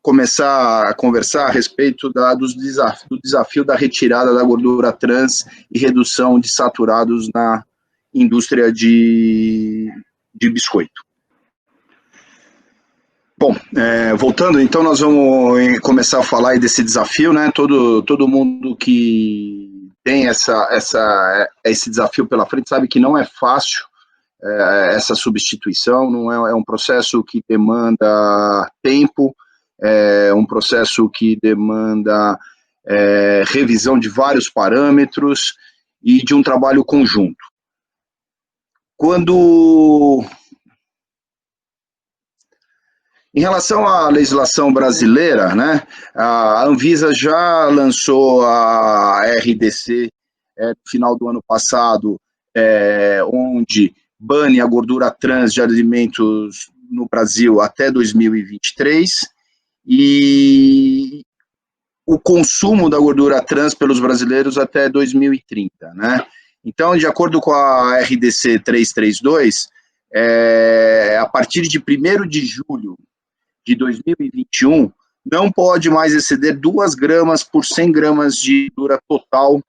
começar a conversar a respeito do desafio da retirada da gordura trans e redução de saturados na indústria de biscoito. Bom, voltando, então nós vamos começar a falar aí desse desafio, né? Todo mundo que tem esse desafio pela frente sabe que não é fácil essa substituição, não é um processo que demanda tempo, é um processo que demanda revisão de vários parâmetros e de um trabalho conjunto. Em relação à legislação brasileira, né, a Anvisa já lançou a RDC no final do ano passado, onde bane a gordura trans de alimentos no Brasil até 2023, e o consumo da gordura trans pelos brasileiros até 2030, né? Então, de acordo com a RDC 332, a partir de 1º de julho de 2021, não pode mais exceder 2 gramas por 100 gramas de gordura total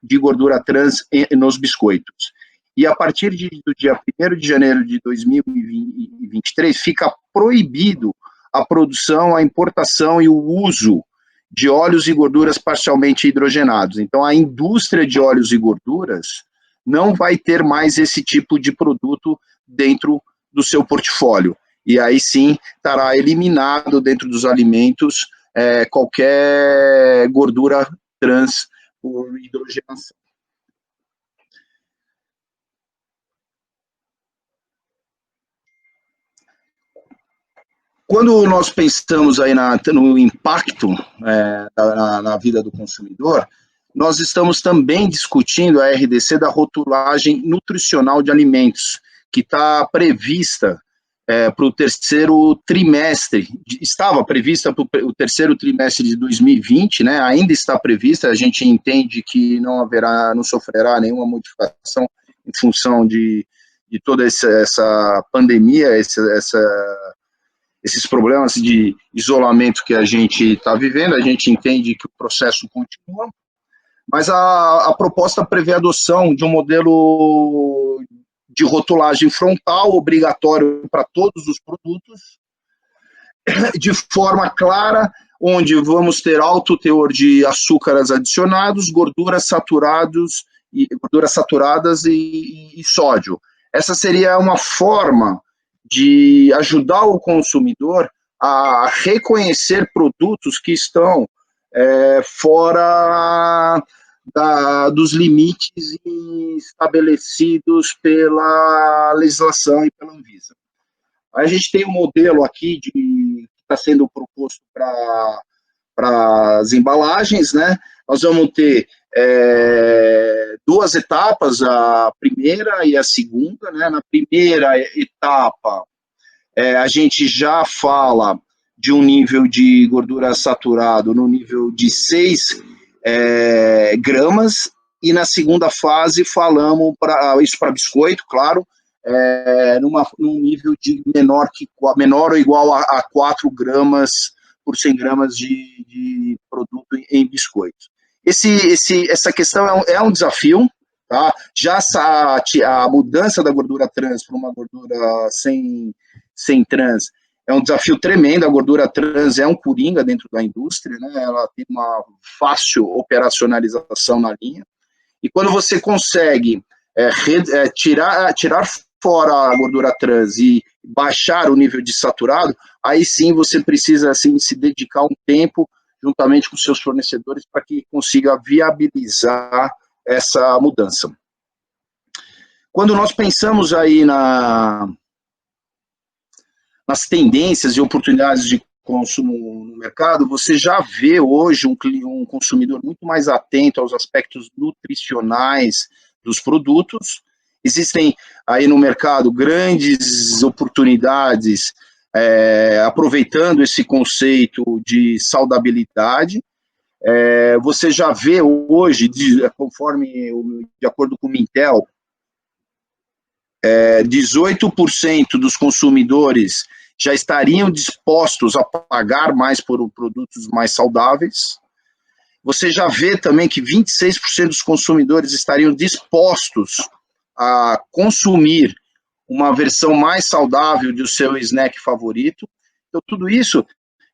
de gordura trans nos biscoitos. E a partir do dia 1º de janeiro de 2023, fica proibido a produção, a importação e o uso de óleos e gorduras parcialmente hidrogenados. Então, a indústria de óleos e gorduras não vai ter mais esse tipo de produto dentro do seu portfólio. E aí sim estará eliminado dentro dos alimentos qualquer gordura trans por hidrogenação. Quando nós pensamos aí no impacto na vida do consumidor, nós estamos também discutindo a RDC da rotulagem nutricional de alimentos, que está prevista para o 3º trimestre, estava prevista para o 3º trimestre de 2020, né, ainda está prevista, a gente entende que não sofrerá nenhuma modificação em função de toda essa pandemia, esses problemas de isolamento que a gente está vivendo, a gente entende que o processo continua, mas a proposta prevê a adoção de um modelo de rotulagem frontal, obrigatório para todos os produtos, de forma clara, onde vamos ter alto teor de açúcares adicionados, gorduras saturadas e sódio. Essa seria uma forma de ajudar o consumidor a reconhecer produtos que estão fora dos limites estabelecidos pela legislação e pela Anvisa. A gente tem um modelo aqui que está sendo proposto para as embalagens, né? Nós vamos ter 2 etapas, a primeira e a segunda, né? Na primeira etapa, a gente já fala de um nível de gordura saturado no nível de 6 gramas, e na segunda fase falamos isso para biscoito, claro, num nível de menor ou igual a 4 gramas por 100 gramas de produto em biscoito. Essa questão é um desafio, tá? Já a mudança da gordura trans para uma gordura sem trans é um desafio tremendo. A gordura trans é um coringa dentro da indústria, né? Ela tem uma fácil operacionalização na linha, e quando você consegue tirar fora a gordura trans e baixar o nível de saturado, aí sim você precisa assim, se dedicar um tempo juntamente com seus fornecedores para que consiga viabilizar essa mudança. Quando nós pensamos aí nas tendências e oportunidades de consumo no mercado, você já vê hoje um consumidor muito mais atento aos aspectos nutricionais dos produtos. Existem aí no mercado grandes oportunidades, aproveitando esse conceito de saudabilidade. Você já vê hoje, de acordo com o Mintel, 18% dos consumidores já estariam dispostos a pagar mais por produtos mais saudáveis. Você já vê também que 26% dos consumidores estariam dispostos a consumir uma versão mais saudável do seu snack favorito. Então, tudo isso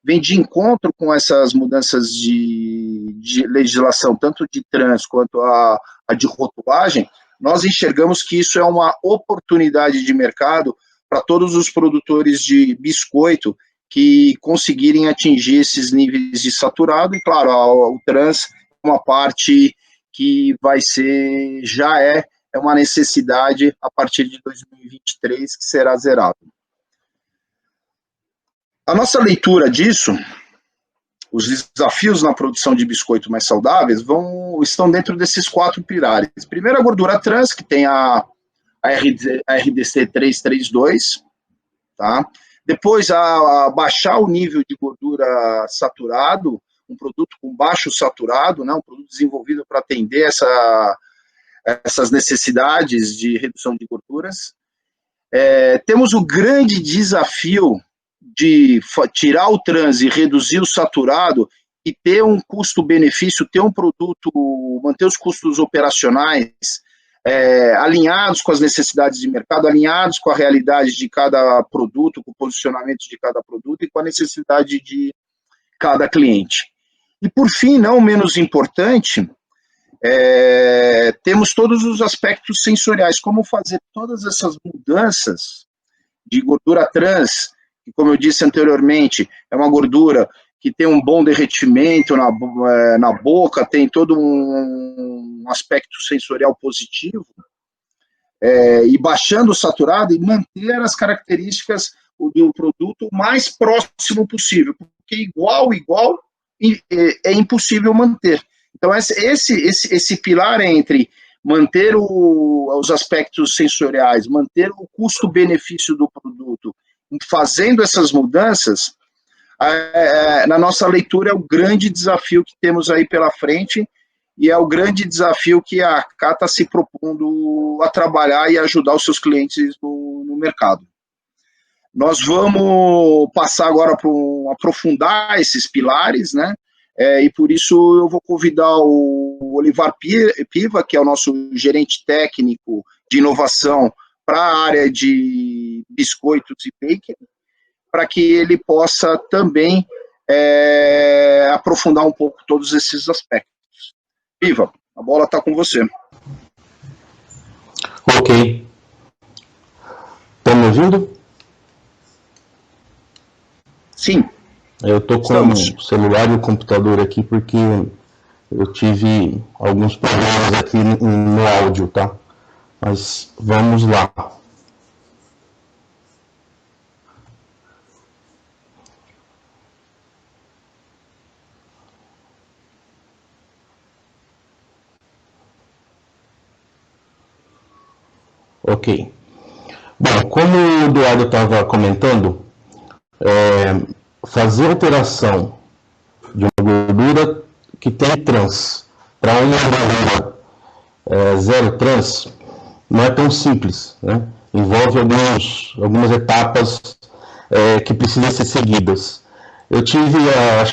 vem de encontro com essas mudanças de legislação, tanto de trans quanto a de rotulagem. Nós enxergamos que isso é uma oportunidade de mercado para todos os produtores de biscoito que conseguirem atingir esses níveis de saturado, e claro, o trans é uma parte que vai ser, já é uma necessidade a partir de 2023, que será zerado. A nossa leitura disso, os desafios na produção de biscoito mais saudáveis estão dentro desses 4 pilares. Primeiro, a gordura trans, que tem a RDC 332, tá? Depois, a baixar o nível de gordura saturado, um produto com baixo saturado, né, um produto desenvolvido para atender essas necessidades de redução de gorduras. Temos o grande desafio de tirar o trans e reduzir o saturado e ter um custo-benefício, ter um produto, manter os custos operacionais alinhados com as necessidades de mercado, alinhados com a realidade de cada produto, com o posicionamento de cada produto e com a necessidade de cada cliente. E, por fim, não menos importante, temos todos os aspectos sensoriais, como fazer todas essas mudanças de gordura trans, que, como eu disse anteriormente, é uma gordura que tem um bom derretimento na boca, tem todo um aspecto sensorial positivo, e baixando o saturado e manter as características do produto o mais próximo possível, porque igual é impossível manter. Então, esse pilar entre manter os aspectos sensoriais, manter o custo-benefício do produto, fazendo essas mudanças, na nossa leitura é o grande desafio que temos aí pela frente, e é o grande desafio que a AK está se propondo a trabalhar e ajudar os seus clientes no mercado. Nós vamos passar agora para aprofundar esses pilares, né? E por isso eu vou convidar o Olivar Piva, que é o nosso gerente técnico de inovação para a área de biscoitos e bacon, para que ele possa também aprofundar um pouco todos esses aspectos. Piva, a bola está com você. Ok. Estão me ouvindo? Sim. Eu estou com o celular e o computador aqui porque eu tive alguns problemas aqui no áudio, tá? Mas vamos lá. Ok. Bom, como o Eduardo estava comentando, fazer alteração de uma gordura que tem trans para uma gordura zero trans não é tão simples, né? Envolve algumas etapas que precisam ser seguidas. Eu tive a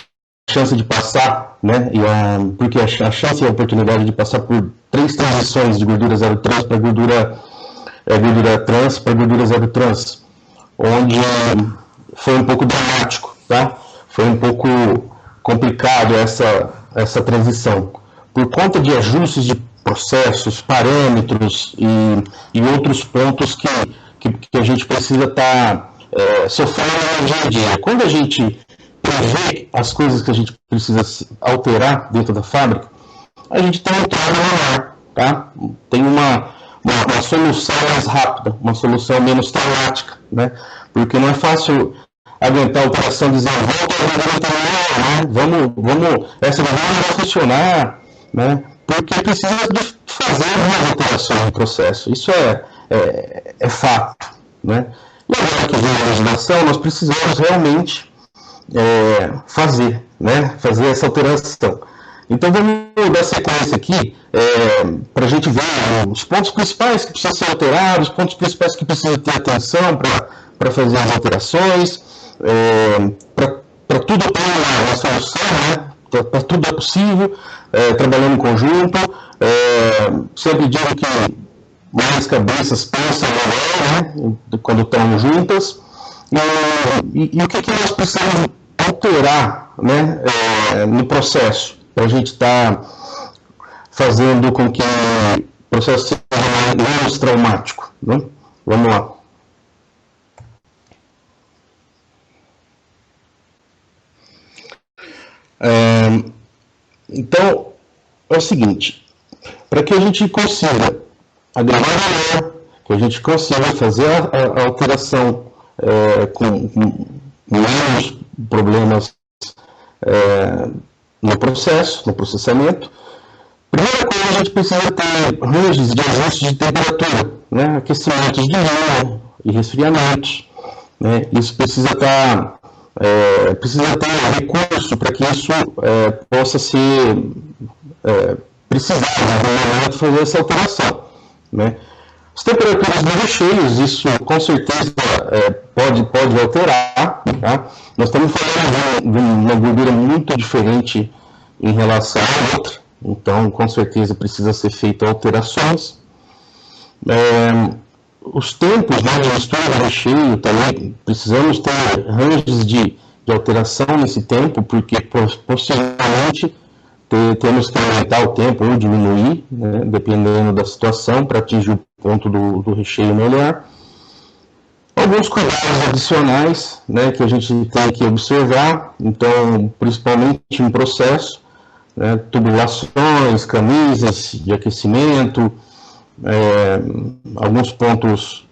chance de passar, né? Porque a chance e a oportunidade de passar por 3 transições de gordura zero trans para gordura trans para gordura zero trans, onde foi um pouco dramático, tá? Foi um pouco complicado essa transição, por conta de ajustes de processos, parâmetros e outros pontos que a gente precisa estar sofrendo no dia a dia. Quando a gente prevê as coisas que a gente precisa alterar dentro da fábrica, a gente tem um trabalho menor, tá? Tem uma solução mais rápida, uma solução menos traumática, né? Porque não é fácil aguentar a operação dizendo, essa não vai funcionar, né? Porque precisa de fazer uma alteração no processo, isso é fato, né? E agora que vem a legislação, nós precisamos realmente fazer essa alteração. Então vamos dar sequência aqui para a gente ver os pontos principais que precisam ser alterados, os pontos principais que precisam ter atenção para fazer as alterações, para tudo ter uma solução, né? Para tudo é possível, trabalhando em conjunto. Sempre digo que mais cabeças pensam melhor, né? Quando estão juntas. E o que nós precisamos alterar, né? No processo, para a gente estar fazendo com que o processo seja menos traumático, né? Vamos lá. Então, é o seguinte, para que a gente consiga agregar valor, que a gente consiga fazer a alteração com menos problemas no processo, no processamento, primeira coisa, a gente precisa ter ranges de ajuste de temperatura, né? Aquecimentos de linha e resfriamentos, né? Isso precisa estar... precisa ter recurso para que isso possa ser precisado no momento de fazer essa alteração, né? As temperaturas dos recheios, isso com certeza pode alterar, tá? Nós estamos falando de uma gordura muito diferente em relação à outra, então com certeza precisa ser feito alterações. Os tempos, né, de mistura de recheio também, precisamos ter ranges de alteração nesse tempo, porque possivelmente temos que aumentar o tempo ou diminuir, né, dependendo da situação, para atingir o ponto do recheio melhor. Alguns cuidados adicionais, né, que a gente tem que observar, então, principalmente em processo, né, tubulações, camisas de aquecimento, alguns pontos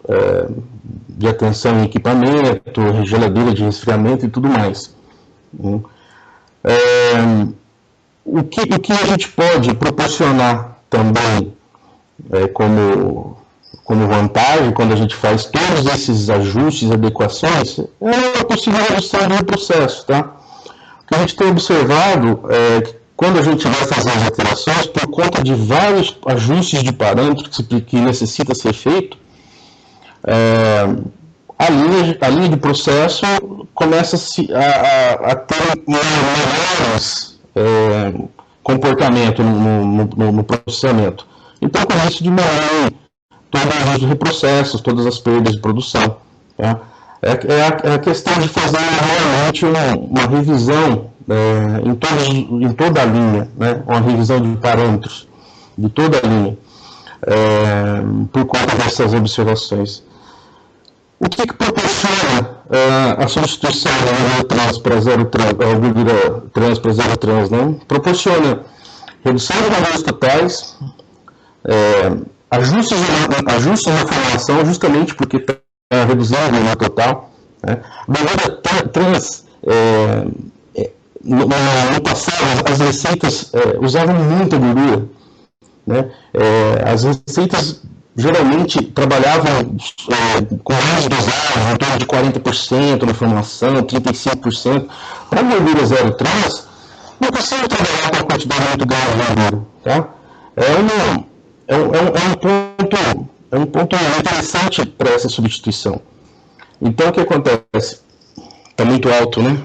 de atenção em equipamento, geladeira de resfriamento e tudo mais. O que a gente pode proporcionar também como vantagem, quando a gente faz todos esses ajustes e adequações, é a possível redução do processo, tá? O que a gente tem observado é que quando a gente vai fazer as alterações, por conta de vários ajustes de parâmetros que necessita ser feito, a linha de processo começa a ter melhores comportamento no processamento. Então, com isso, diminui todos os reprocessos, todas as perdas de produção. Tá? É a questão de fazer realmente uma revisão em toda a linha, né? Uma revisão de parâmetros de toda a linha, por conta dessas observações. O que proporciona a substituição da gordura trans para zero trans, né? Proporciona redução de valores totais, ajustes na formulação, justamente porque está reduzindo a gordura total, né? A gordura trans, no passado, as receitas usavam muita gordura, né? As receitas geralmente trabalhavam com mais dosagem, em torno de 40% na formulação, 35%. Para a gordura zero trans, não precisa trabalhar com uma quantidade muito grande de gordura, tá? É um ponto interessante para essa substituição. Então, o que acontece? Está muito alto, né?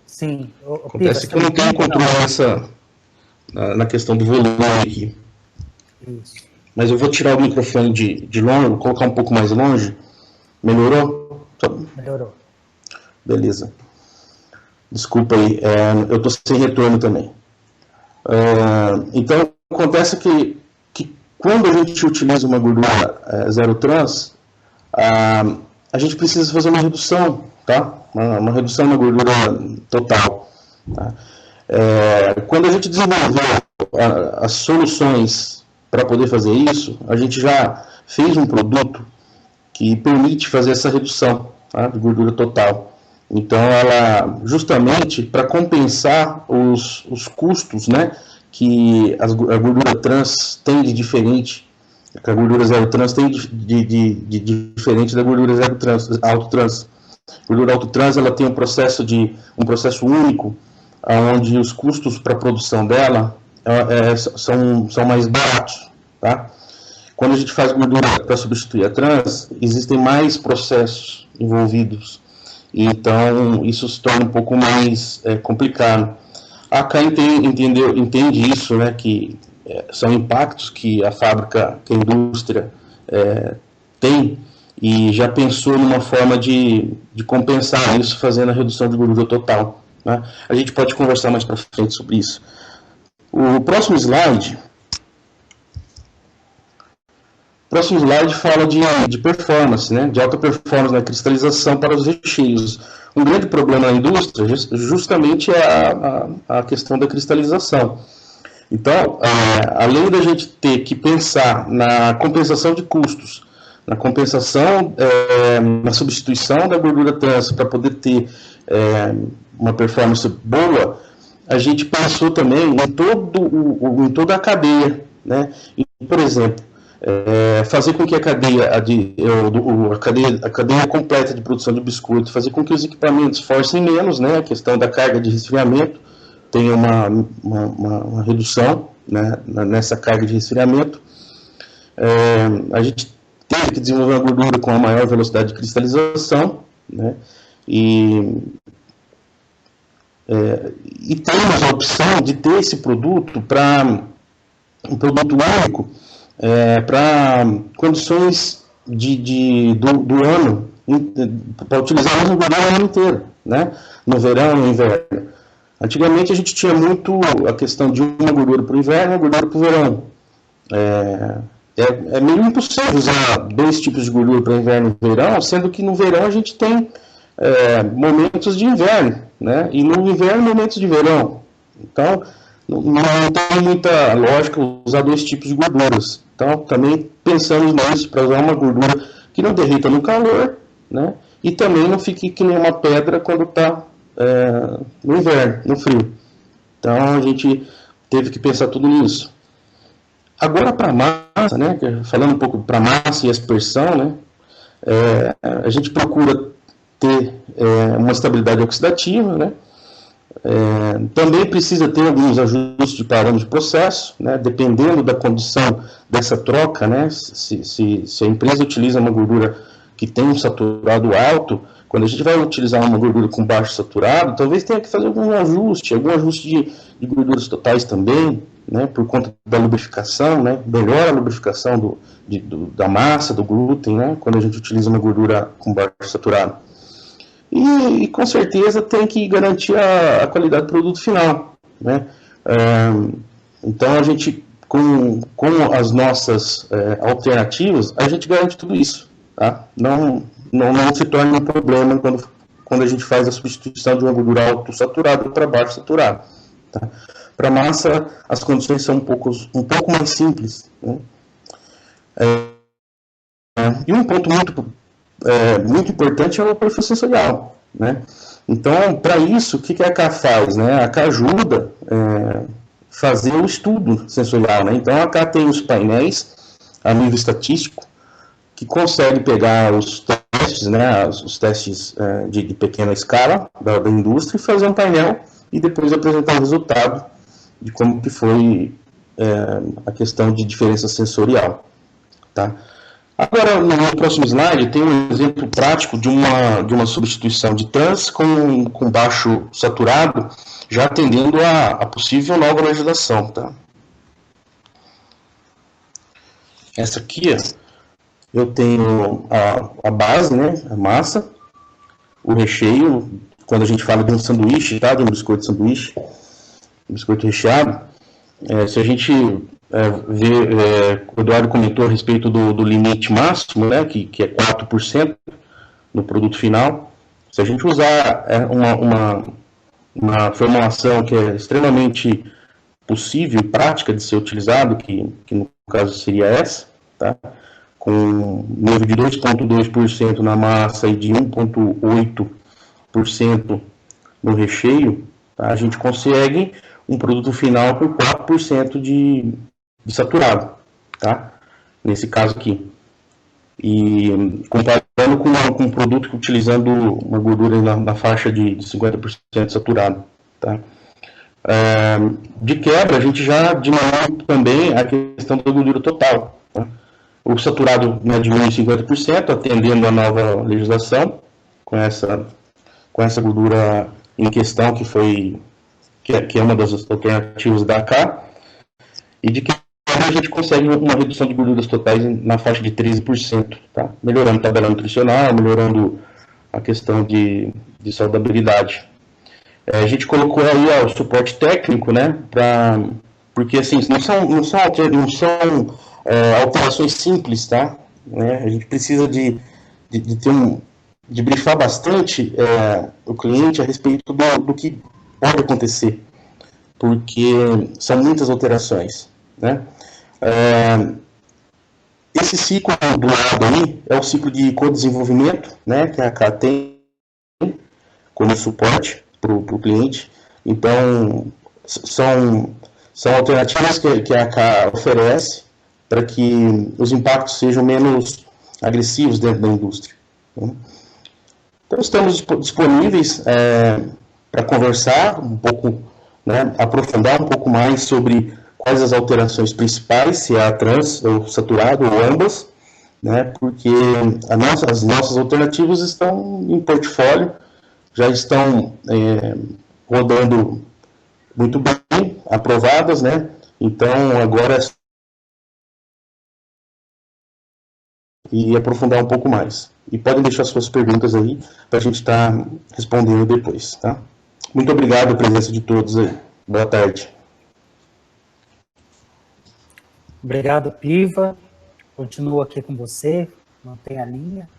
Sim. Acontece que eu não tenho controle na questão do volume aqui. Isso. Mas eu vou tirar o microfone de longe, vou colocar um pouco mais longe. Melhorou? Melhorou. Beleza. Desculpa aí, eu estou sem retorno também. Então, acontece que quando a gente utiliza uma gordura zero trans, a gente precisa fazer uma redução, tá? Uma redução na gordura total. Tá? Quando a gente desenvolveu as soluções para poder fazer isso, a gente já fez um produto que permite fazer essa redução, tá, de gordura total. Então, ela, justamente para compensar os custos, né, que a gordura trans tem de diferente, que a gordura zero trans tem de diferente da gordura zero trans, auto trans. A gordura auto trans, ela tem um processo único, onde os custos para a produção dela são mais baratos, tá? quando a gente faz gordura para substituir a trans, existem mais processos envolvidos, então isso se torna um pouco mais complicado. A AK entende isso, né, que são impactos que a fábrica, que a indústria tem, e já pensou numa forma de compensar isso, fazendo a redução de gordura total, né? A gente pode conversar mais para frente sobre isso. O próximo slide fala de performance, né, de alta performance na cristalização para os recheios. Um grande problema na indústria justamente é a questão da cristalização. Então, além da gente ter que pensar na compensação de custos, na compensação, na substituição da gordura trans para poder ter uma performance boa, a gente pensou também em toda a cadeia, né? E, por exemplo, fazer com que a cadeia completa de produção de biscoito, fazer com que os equipamentos forcem menos, né? A questão da carga de resfriamento, tem uma redução, né, nessa carga de resfriamento. A gente teve que desenvolver uma gordura com a maior velocidade de cristalização, né, e temos a opção de ter esse produto para um produto único, para condições do ano, para utilizar a mesma gordura o ano inteiro, né, no verão e no inverno. Antigamente a gente tinha muito a questão de uma gordura para o inverno e uma gordura para o verão. É meio impossível usar dois tipos de gordura para inverno e verão, sendo que no verão a gente tem momentos de inverno, né? E no inverno momentos de verão. Então não tem muita lógica usar dois tipos de gorduras. Então também pensamos nisso, para usar uma gordura que não derrita no calor, né? E também não fique que nem uma pedra quando está no inverno, no frio. Então a gente teve que pensar tudo nisso. Agora para a massa, né, falando um pouco para a massa e aspersão, né, a gente procura ter uma estabilidade oxidativa, né, também precisa ter alguns ajustes de parâmetro de processo, né, dependendo da condição dessa troca, né, se a empresa utiliza uma gordura que tem um saturado alto, quando a gente vai utilizar uma gordura com baixo saturado, talvez tenha que fazer algum ajuste de gorduras totais também, né, por conta da lubrificação, né, melhora a lubrificação da massa, do glúten, né, quando a gente utiliza uma gordura com baixo saturado. E com certeza tem que garantir a qualidade do produto final, né. Então a gente, com as nossas alternativas, a gente garante tudo isso, tá? Não se torna um problema quando a gente faz a substituição de uma gordura autossaturada para baixo saturado, tá? Para massa, as condições são um pouco mais simples, né? E um ponto muito importante é o perfil sensorial, né? Então, para isso, o que a AK faz, né? A AK ajuda fazer o estudo sensorial, né? Então, a AK tem os painéis a nível estatístico que consegue pegar os testes, né? Os testes de pequena escala da indústria e fazer um painel e depois apresentar o resultado de como que foi a questão de diferença sensorial, tá? Agora, no próximo slide, tem um exemplo prático de uma substituição de trans com baixo saturado, já atendendo a possível nova legislação, tá? Essa aqui, eu tenho a base, né, a massa, o recheio, quando a gente fala de um sanduíche, tá, de um biscoito sanduíche, um biscoito recheado, se a gente o Eduardo comentou a respeito do limite máximo, né, que é 4% no produto final. Se a gente usar uma formulação que é extremamente possível e prática de ser utilizado, que no caso seria essa, tá, com nível de 2,2% na massa e de 1,8% no recheio, tá, a gente consegue um produto final com 4% de saturado, tá? Nesse caso aqui. E comparando com um produto que utilizando uma gordura na faixa de 50% saturado, tá? De quebra, a gente já diminui também a questão da gordura total, tá? O saturado, né, diminui 50%, atendendo a nova legislação, com essa gordura em questão, que é uma das alternativas da AK, e de que a gente consegue uma redução de gorduras totais na faixa de 13%, tá? Melhorando a tabela nutricional, melhorando a questão de saudabilidade. A gente colocou aí o suporte técnico, né, porque assim, não são alterações simples, tá? Né? A gente precisa de brifar bastante o cliente a respeito do que pode acontecer, porque são muitas alterações, né? Esse ciclo do lado aí é o ciclo de co-desenvolvimento, né, que a AK tem como suporte para o cliente. Então, são alternativas que a AK oferece para que os impactos sejam menos agressivos dentro da indústria. Né? Então, estamos disponíveis para conversar um pouco, né, aprofundar um pouco mais sobre quais as alterações principais, se é a trans ou saturado ou ambas, né, porque as nossas alternativas estão em portfólio, já estão rodando muito bem, aprovadas, né, então agora e aprofundar um pouco mais. E podem deixar suas perguntas aí para a gente estar respondendo depois, tá? Muito obrigado pela presença de todos aí. Boa tarde. Obrigado, Piva. Continuo aqui com você, mantém a linha.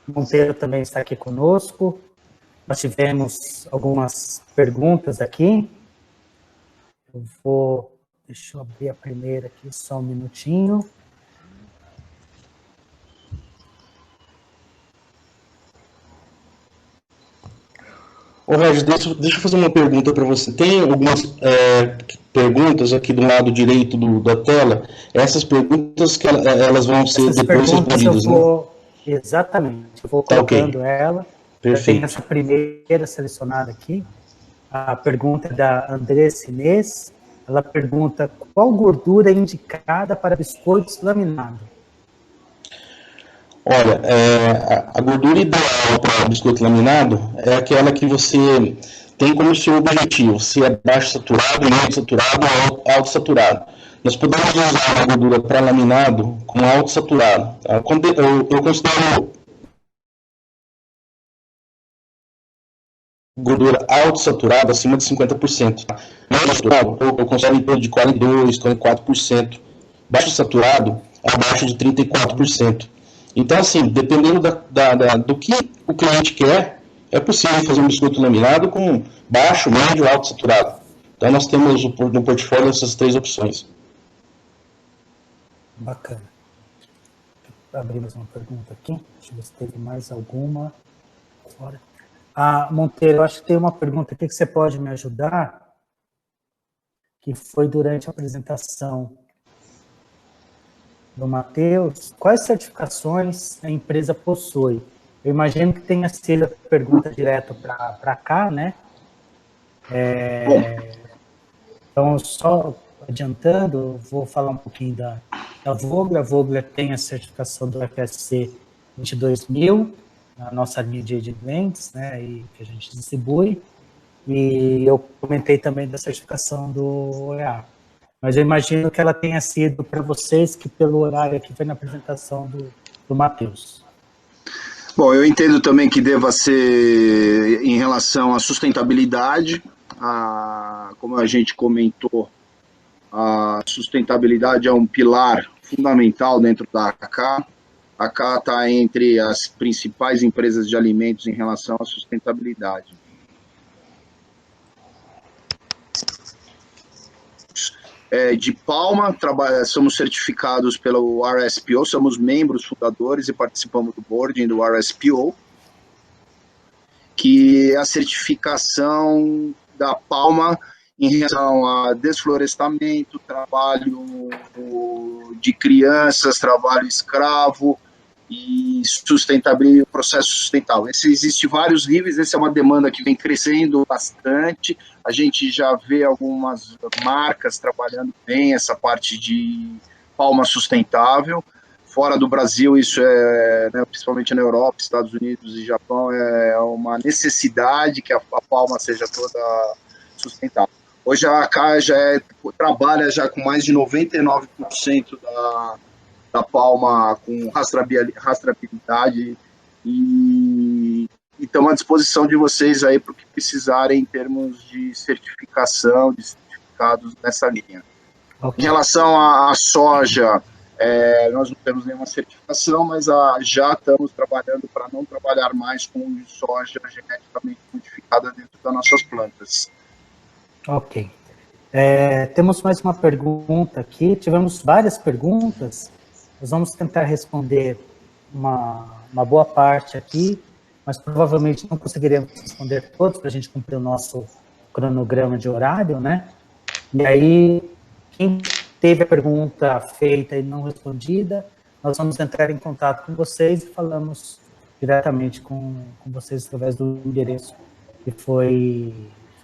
Monteiro também está aqui conosco. Nós tivemos algumas perguntas aqui. Deixa eu abrir a primeira aqui, só um minutinho. Ô, Regis, deixa eu fazer uma pergunta para você. Tem algumas perguntas aqui do lado direito da tela. Essas perguntas que elas vão ser depois respondidas, né? Exatamente. Eu vou colocando ela. Perfeito. Eu tenho essa primeira selecionada aqui. A pergunta é da Andressa Inês. Ela pergunta qual gordura é indicada para biscoitos laminados? Olha, a gordura ideal para biscoito laminado é aquela que você tem como seu objetivo, se é baixo saturado, médio saturado ou alto saturado. Nós podemos usar a gordura para laminado com alto saturado. Tá? Eu considero gordura alto saturada acima de 50%. Tá? Médio saturado, eu considero em torno de 42%, 44%. Baixo saturado, abaixo de 34%. Então, assim, dependendo do que o cliente quer, é possível fazer um biscoito laminado com baixo, médio, alto saturado. Então, nós temos no portfólio essas 3 opções. Bacana. Vou abrir mais uma pergunta aqui. Deixa eu ver se teve mais alguma. Fora. Monteiro, eu acho que tem uma pergunta aqui que você pode me ajudar, que foi durante a apresentação do Matheus. Quais certificações a empresa possui? Eu imagino que tenha sido a pergunta direta para cá, né? Então, só adiantando, vou falar um pouquinho da Vogler. A Vogler tem a certificação do FSC 22000, a nossa linha de clientes, né, e que a gente distribui. E eu comentei também da certificação do OEA. Mas eu imagino que ela tenha sido para vocês, que pelo horário aqui foi na apresentação do Matheus. Bom, eu entendo também que deva ser em relação à sustentabilidade, como a gente comentou, a sustentabilidade é um pilar fundamental dentro da AK. A AK está entre as principais empresas de alimentos em relação à sustentabilidade. De Palma, somos certificados pelo RSPO, somos membros fundadores e participamos do boarding do RSPO, que é a certificação da Palma em relação a desflorestamento, trabalho de crianças, trabalho escravo e sustentabilidade, processo sustentável. Existem vários níveis, essa é uma demanda que vem crescendo bastante, a gente já vê algumas marcas trabalhando bem essa parte de palma sustentável, fora do Brasil isso né, principalmente na Europa, Estados Unidos e Japão, é uma necessidade que a palma seja toda sustentável. Hoje a CAA trabalha já com mais de 99% da palma com rastreabilidade e estamos à disposição de vocês aí para o que precisarem em termos de certificação, de certificados nessa linha. Okay. Em relação à soja, nós não temos nenhuma certificação, mas já estamos trabalhando para não trabalhar mais com soja geneticamente modificada dentro das nossas plantas. Ok. Temos mais uma pergunta aqui, tivemos várias perguntas, nós vamos tentar responder uma boa parte aqui, mas provavelmente não conseguiremos responder todos para a gente cumprir o nosso cronograma de horário, né? E aí, quem teve a pergunta feita e não respondida, nós vamos entrar em contato com vocês e falamos diretamente com vocês através do endereço que foi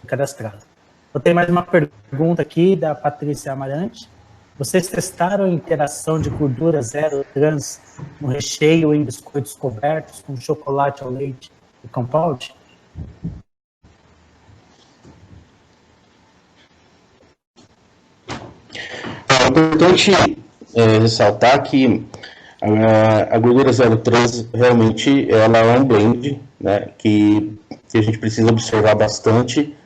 cadastrado. Eu tenho mais uma pergunta aqui da Patrícia Amarante. Vocês testaram a interação de gordura zero trans no recheio em biscoitos cobertos com chocolate ao leite e compound? É importante ressaltar que a gordura zero trans realmente ela é um blend, né, que a gente precisa observar bastante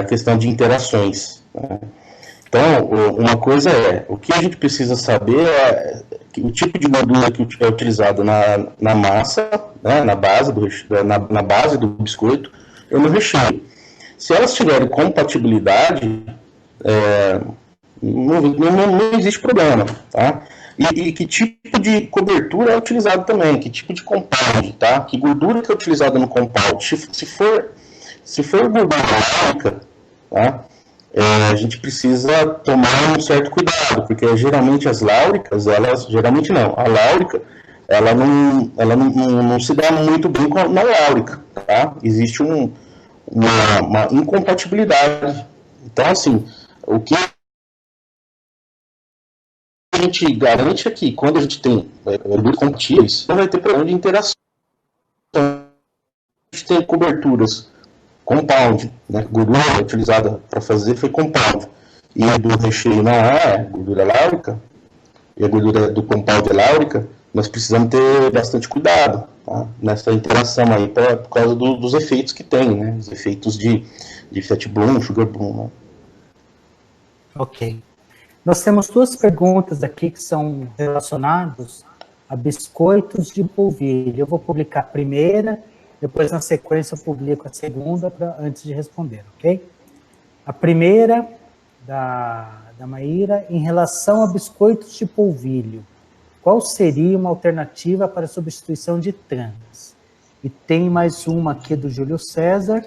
a questão de interações, né? Então, uma coisa o que a gente precisa saber o tipo de gordura que é utilizado na massa, né, na base do biscoito ou no recheio. Se elas tiverem compatibilidade, não existe problema, tá? E que tipo de cobertura é utilizado também, que tipo de compound, tá? Que gordura que é utilizada no compound. Se for gordura láurica, tá? A gente precisa tomar um certo cuidado, porque geralmente as láuricas, a láurica, ela não se dá muito bem com a não láurica, tá? Existe uma incompatibilidade. Então, assim, o que a gente garante aqui, quando a gente tem gordura compatíveis, não vai ter problema de interação. A gente tem coberturas compound, né? Gordura utilizada para fazer foi compound. E a do recheio não é gordura láurica, e a gordura do compound é láurica, nós precisamos ter bastante cuidado, tá? Nessa interação aí, por causa dos efeitos que tem, né? Os efeitos de fat bloom, sugar bloom, né? Ok. Nós temos duas perguntas aqui que são relacionadas a biscoitos de polvilho. Eu vou publicar a primeira, depois, na sequência, eu publico a segunda antes de responder, ok? A primeira, da Maíra, em relação a biscoitos de polvilho, qual seria uma alternativa para a substituição de trans? E tem mais uma aqui do Júlio César.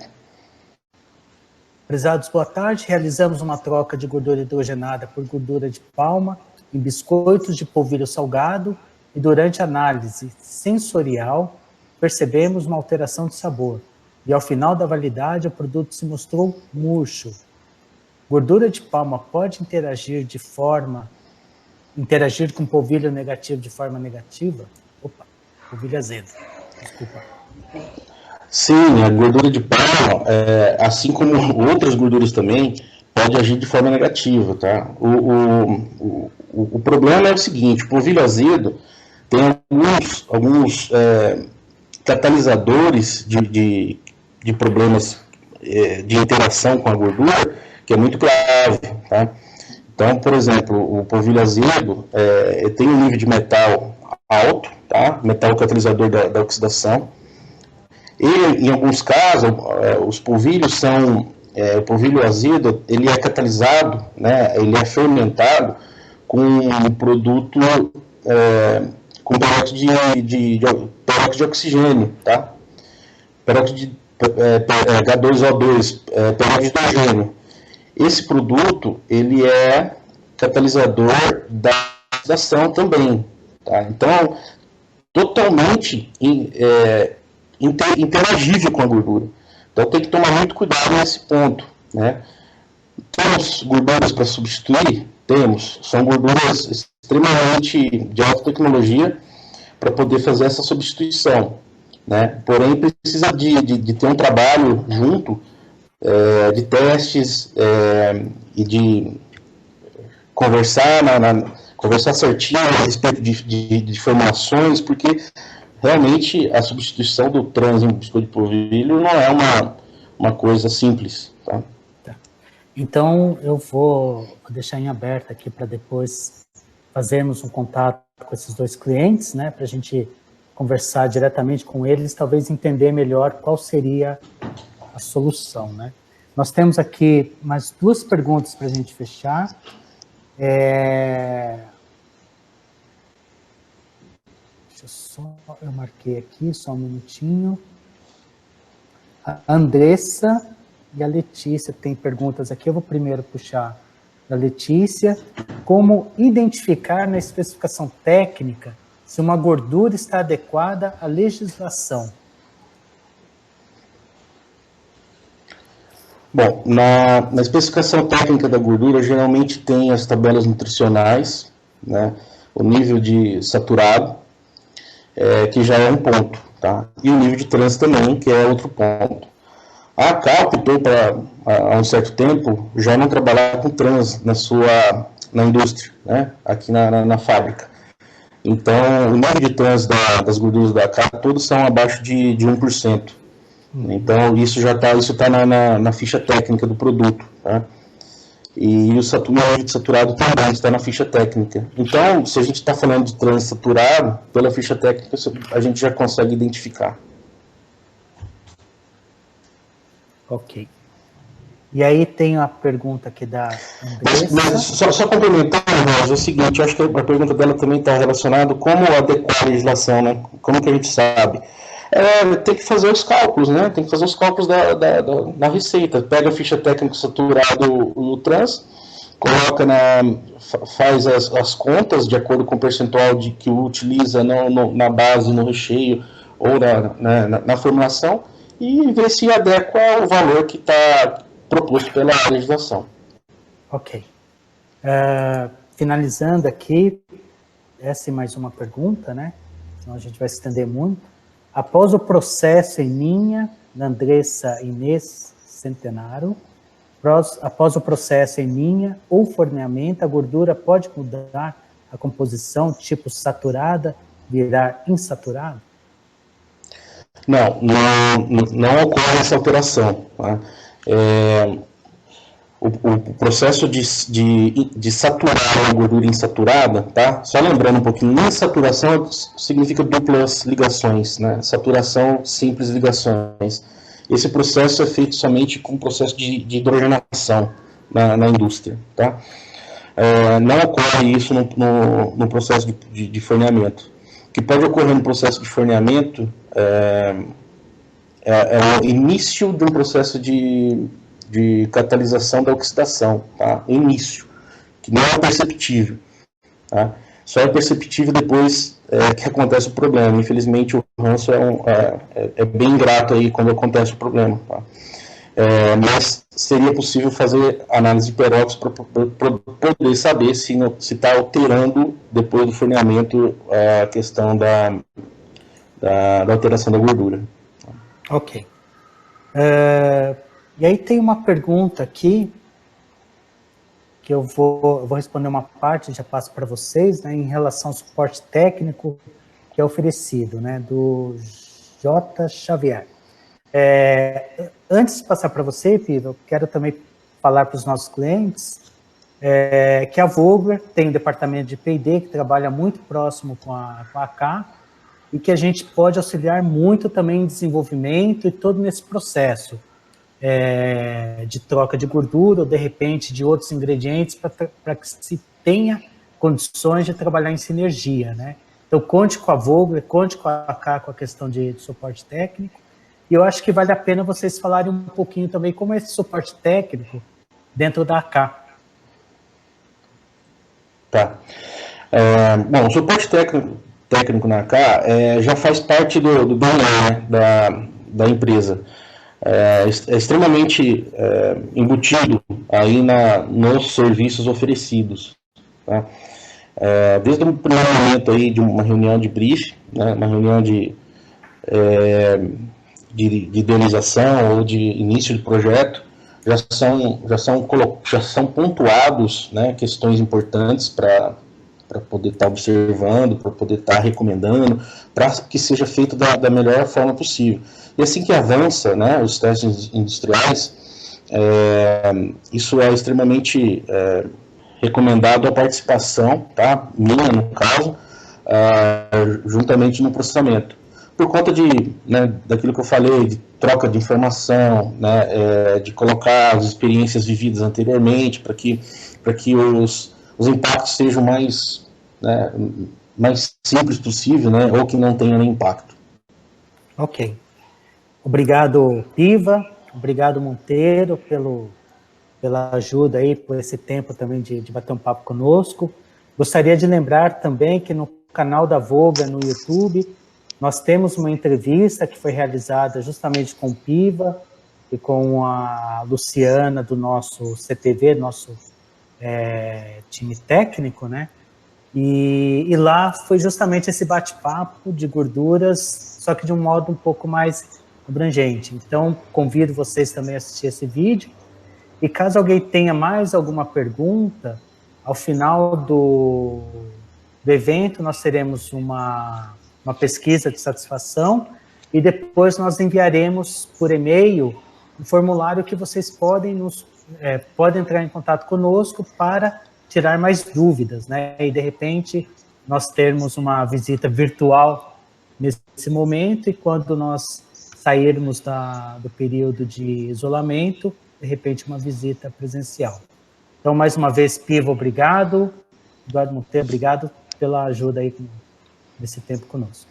Prezados, boa tarde. Realizamos uma troca de gordura hidrogenada por gordura de palma em biscoitos de polvilho salgado e durante a análise sensorial percebemos uma alteração de sabor e ao final da validade o produto se mostrou murcho. Gordura de palma pode interagir com polvilho negativo de forma negativa? Opa, polvilho azedo, desculpa. Sim, a gordura de palma, assim como outras gorduras também, pode agir de forma negativa, tá? O problema é o seguinte, o polvilho azedo tem alguns catalisadores de problemas de interação com a gordura, que é muito grave, tá? Então, por exemplo, o polvilho azedo tem um nível de metal alto, tá? Metal catalisador da oxidação. E, em alguns casos, os polvilhos são... o polvilho azedo, ele é catalisado, né? Ele é fermentado com um produto... com peróxido de oxigênio, tá? Peróxido de H2O2, peróxido de hidrogênio. Esse produto, ele é catalisador da oxidação também, tá? Então, totalmente interagível com a gordura. Então, tem que tomar muito cuidado nesse ponto, né? Temos gorduras para substituir? Temos. São gorduras extremamente de alta tecnologia para poder fazer essa substituição, né? Porém, precisa de ter um trabalho junto, de testes e de conversar, conversar certinho a respeito de formulações, porque realmente a substituição do trans em biscoito de polvilho não é uma coisa simples, tá? Então, eu vou deixar em aberto aqui para depois fazermos um contato com esses 2 clientes, né, para a gente conversar diretamente com eles, talvez entender melhor qual seria a solução, né. Nós temos aqui mais 2 perguntas para a gente fechar. Eu marquei aqui, só um minutinho. A Andressa e a Letícia tem perguntas aqui. Eu vou primeiro puxar da Letícia. Como identificar na especificação técnica se uma gordura está adequada à legislação? Bom, na especificação técnica da gordura, geralmente tem as tabelas nutricionais, né, o nível de saturado, que já é um ponto, tá? E o nível de trans também, que é outro ponto. A AK optou há um certo tempo, já não trabalhar com trans na indústria, né, aqui na fábrica. Então, o nível de trans das gorduras da AK, todos são abaixo de 1%. Então, isso está na ficha técnica do produto, tá? E o nível de saturado também está na ficha técnica. Então, se a gente está falando de trans saturado, pela ficha técnica, a gente já consegue identificar. Ok. E aí tem a pergunta aqui da Andressa. Mas só complementando, Rosa, é o seguinte, eu acho que a pergunta dela também está relacionada com como adequar a legislação, né? Como que a gente sabe? Tem que fazer os cálculos, né? Tem que fazer os cálculos da receita. Pega a ficha técnica saturado o trans, faz as contas de acordo com o percentual que utiliza na base, no recheio ou na formulação, e ver se adequa ao valor que está proposto pela legislação. Ok. Finalizando aqui, essa é mais uma pergunta, né? Senão a gente vai se estender muito. Após o processo em linha, da Andressa Inês Centenaro, após o processo em linha ou forneamento, a gordura pode mudar a composição, tipo saturada, virar insaturada? Não ocorre essa alteração. Tá? O processo de saturar a gordura insaturada, tá? Só lembrando um pouquinho, insaturação significa duplas ligações, né? Saturação, simples ligações. Esse processo é feito somente com o processo de hidrogenação na indústria, tá? Não ocorre isso no processo de forneamento. O que pode ocorrer no processo de forneamento é o início de um processo de catalisação da oxidação, tá? Início, que não é perceptível, tá? Só é perceptível depois que acontece o problema. Infelizmente, o ranço é bem ingrato aí quando acontece o problema, tá? Mas seria possível fazer análise de peróxido para poder saber se está alterando, depois do forneamento, a questão da alteração da gordura. Ok. E aí tem uma pergunta aqui, que eu vou responder uma parte, já passo para vocês, né, em relação ao suporte técnico que é oferecido, né, do J. Xavier. Antes de passar para você, Piva, eu quero também falar para os nossos clientes que a Vogler tem um departamento de P&D que trabalha muito próximo com a AK e que a gente pode auxiliar muito também em desenvolvimento e todo nesse processo de troca de gordura ou, de repente, de outros ingredientes para que se tenha condições de trabalhar em sinergia, né? Então, conte com a Vogler, conte com a AK com a questão de suporte técnico. E eu acho que vale a pena vocês falarem um pouquinho também como é esse suporte técnico dentro da AK. Tá. Bom, o suporte técnico na AK já faz parte do DNA, né, da empresa. É extremamente embutido aí nos serviços oferecidos, Tá? Desde o primeiro momento aí de uma reunião de brief, né, uma reunião de idealização ou de início de projeto, já são pontuados, né, questões importantes para poder estar observando, para poder estar recomendando, para que seja feito da melhor forma possível. E assim que avança, né, os testes industriais, isso é extremamente recomendado a participação, tá, minha no caso, juntamente no processamento. Por conta daquilo que eu falei, de troca de informação, né, de colocar as experiências vividas anteriormente, para que os impactos sejam mais simples possível, né, ou que não tenham impacto. Ok. Obrigado, Piva. Obrigado, Monteiro, pela ajuda aí, por esse tempo também de bater um papo conosco. Gostaria de lembrar também que no canal da Vogler, no YouTube, nós temos uma entrevista que foi realizada justamente com o Piva e com a Luciana do nosso CTV, nosso time técnico, né? E lá foi justamente esse bate-papo de gorduras, só que de um modo um pouco mais abrangente. Então, convido vocês também a assistir esse vídeo. E caso alguém tenha mais alguma pergunta, ao final do evento nós teremos uma pesquisa de satisfação e depois nós enviaremos por e-mail um formulário que vocês podem entrar em contato conosco para tirar mais dúvidas, né? E de repente nós termos uma visita virtual nesse momento, e quando nós sairmos do período de isolamento, de repente uma visita presencial. Então, mais uma vez, Piva, obrigado. Eduardo Monteiro, obrigado pela ajuda aí nesse tempo conosco.